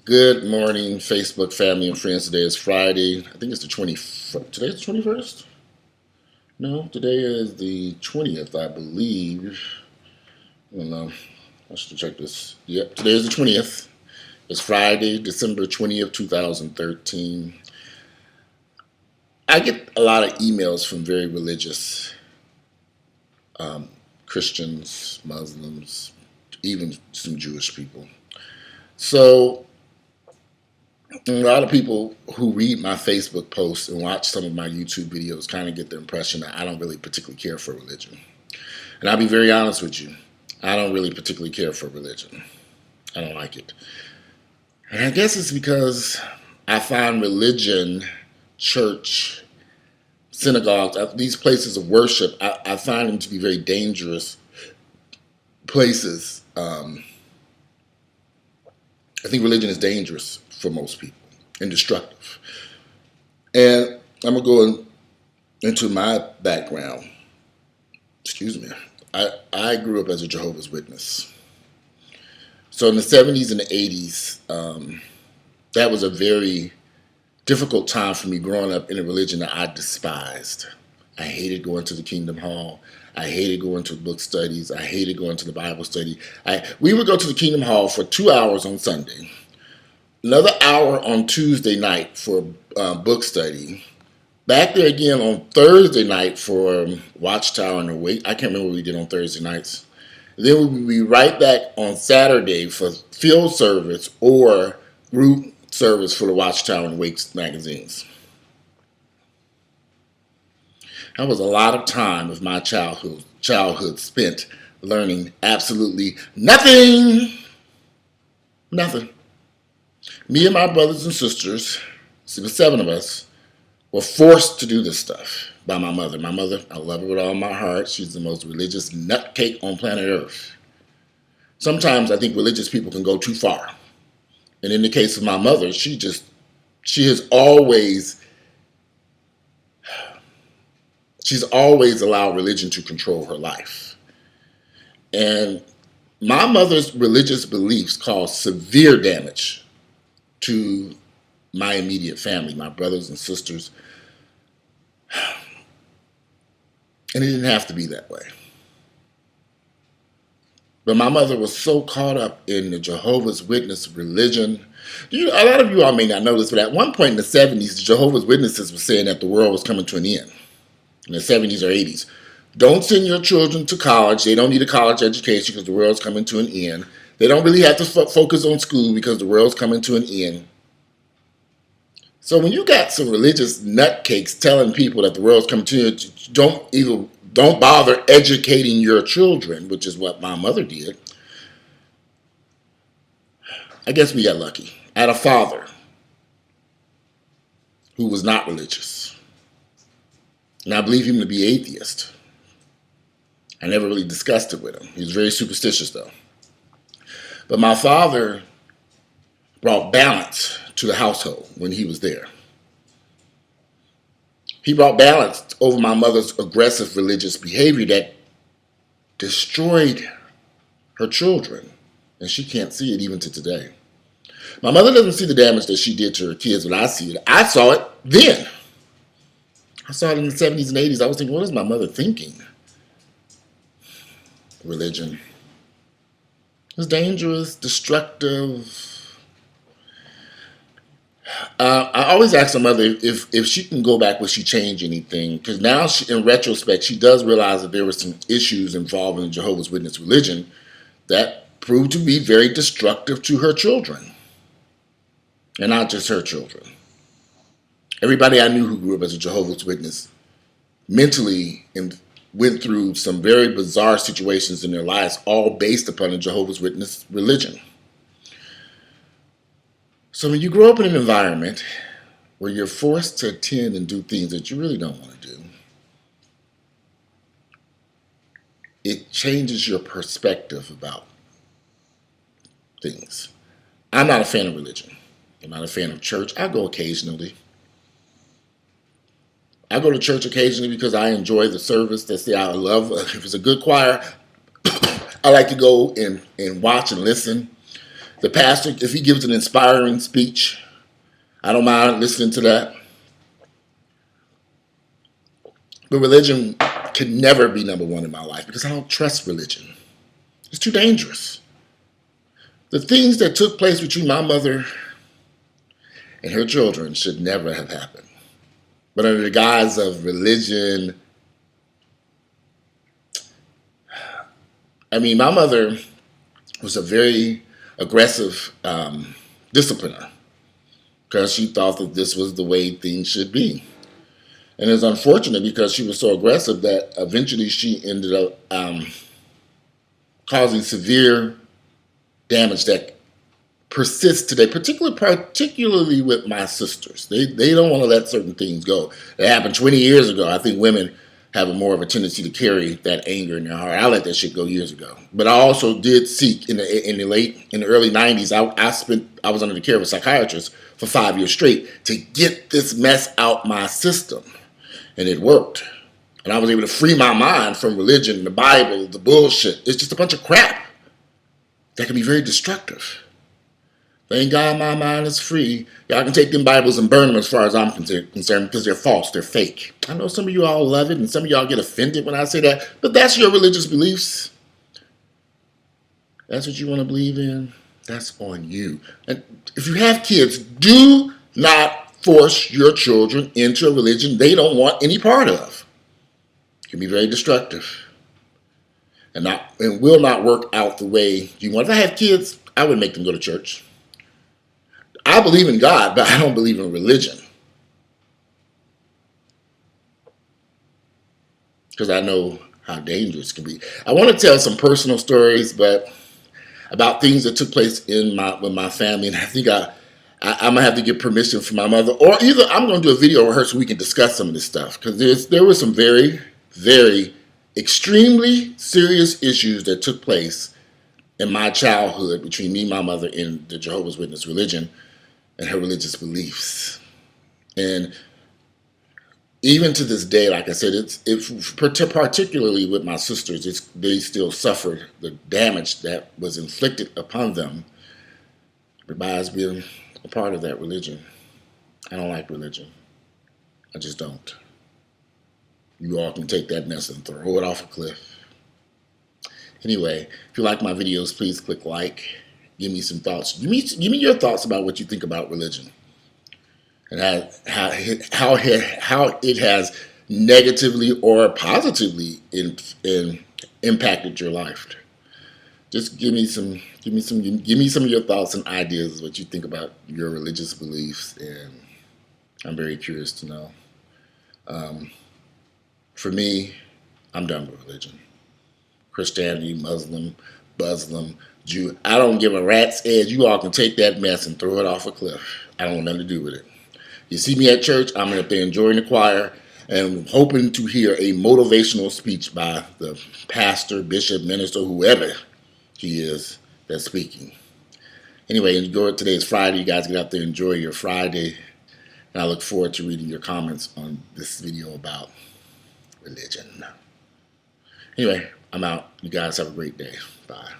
Good morning, Facebook family and friends. Today is Friday. I think it's the 20th. Today's the 21st? No, today is the 20th, I believe. I don't know. I should check this. Yep, today is the 20th. It's Friday, December 20th, 2013. I get a lot of emails from very religious Christians, Muslims, even some Jewish people. So a lot of people who read my Facebook posts and watch some of my YouTube videos kind of get the impression that I don't really particularly care for religion. And I'll be very honest with you. I don't really particularly care for religion. I don't like it. And I guess it's because I find religion, church, synagogues, these places of worship, I find them to be very dangerous places. I think religion is dangerous for most people and destructive. And I'm going to go into my background. Excuse me. I grew up as a Jehovah's Witness. So in the 70s and the 80s, that was a very difficult time for me growing up in a religion that I despised. I hated going to the Kingdom Hall. I hated going to book studies. I hated going to the Bible study. We would go to the Kingdom Hall for 2 hours on Sunday, another hour on Tuesday night for book study, back there again on Thursday night for Watchtower and Awake. I can't remember what we did on Thursday nights. Then we would be right back on Saturday for field service or group service for the Watchtower and Awake magazines. That was a lot of time of my childhood spent learning absolutely nothing. Nothing. Me and my brothers and sisters, there were 7 of us, were forced to do this stuff by my mother. My mother, I love her with all my heart. She's the most religious nutcake on planet Earth. Sometimes I think religious people can go too far. And in the case of my mother, she has always allowed religion to control her life. And my mother's religious beliefs caused severe damage to my immediate family, my brothers and sisters. And it didn't have to be that way. But my mother was so caught up in the Jehovah's Witness religion. A lot of you all may not know this, but at one point in the 70s, the Jehovah's Witnesses were saying that the world was coming to an end. In the 70s or 80s. Don't send your children to college. They don't need a college education because the world's coming to an end. They don't really have to focus on school because the world's coming to an end. So when you got some religious nutcakes telling people that the world's coming to an end, don't bother educating your children, which is what my mother did. I guess we got lucky. I had a father who was not religious. And I believe him to be atheist. I never really discussed it with him. He was very superstitious, though. But my father brought balance to the household when he was there. He brought balance over my mother's aggressive religious behavior that destroyed her children. And she can't see it even to today. My mother doesn't see the damage that she did to her kids, but I see it. I saw it then. I saw it in the 70s and 80s. I was thinking, what is my mother thinking? Religion. It's dangerous, destructive. I always ask my mother if she can go back, will she change anything? Because now, in retrospect, she does realize that there were some issues involving the Jehovah's Witness religion that proved to be very destructive to her children. And not just her children. Everybody I knew who grew up as a Jehovah's Witness mentally went through some very bizarre situations in their lives, all based upon the Jehovah's Witness religion. So when you grow up in an environment where you're forced to attend and do things that you really don't want to do, it changes your perspective about things. I'm not a fan of religion. I'm not a fan of church. I go occasionally. I go to church occasionally because I enjoy the service. That's the I love. If it's a good choir, I like to go and watch and listen. The pastor, if he gives an inspiring speech, I don't mind listening to that. But religion can never be number one in my life because I don't trust religion. It's too dangerous. The things that took place between my mother and her children should never have happened. But under the guise of religion, I mean, my mother was a very aggressive discipliner because she thought that this was the way things should be. And it's unfortunate because she was so aggressive that eventually she ended up causing severe damage that persists today, particularly with my sisters. They don't want to let certain things go. It happened 20 years ago. I think women have more of a tendency to carry that anger in their heart. I let that shit go years ago. But I also did seek in the early 90s. I was under the care of a psychiatrist for 5 years straight to get this mess out my system. And it worked. And I was able to free my mind from religion, the Bible, the bullshit. It's just a bunch of crap that can be very destructive. Thank God my mind is free. Y'all can take them Bibles and burn them as far as I'm concerned because they're false, they're fake. I know some of you all love it and some of y'all get offended when I say that, but that's your religious beliefs. That's what you want to believe in. That's on you. And if you have kids, do not force your children into a religion they don't want any part of. It can be very destructive and will not work out the way you want. If I had kids, I would make them go to church. I believe in God, but I don't believe in religion. Because I know how dangerous it can be. I want to tell some personal stories, but about things that took place with my family, and I think I'm gonna have to get permission from my mother, or either I'm gonna do a video with her so we can discuss some of this stuff. Because there were some very, very extremely serious issues that took place in my childhood between me, my mother, and the Jehovah's Witness religion and her religious beliefs. And even to this day, like I said, it's particularly with my sisters, they still suffer the damage that was inflicted upon them by us being a part of that religion. I don't like religion. I just don't. You all can take that mess and throw it off a cliff. Anyway, if you like my videos, please click like. Give me some thoughts. Give me your thoughts about what you think about religion and how it has negatively or positively impacted your life. Just give me some of your thoughts and ideas of what you think about your religious beliefs, and I'm very curious to know. For me, I'm done with religion. Christianity, Muslim, Jew. I don't give a rat's edge. You all can take that mess and throw it off a cliff. I don't want nothing to do with it. You see me at church, I'm up there enjoying the choir and hoping to hear a motivational speech by the pastor, bishop, minister, whoever he is that's speaking. Anyway, today is Friday. You guys get out there and enjoy your Friday. And I look forward to reading your comments on this video about religion. Anyway, I'm out. You guys have a great day. Bye.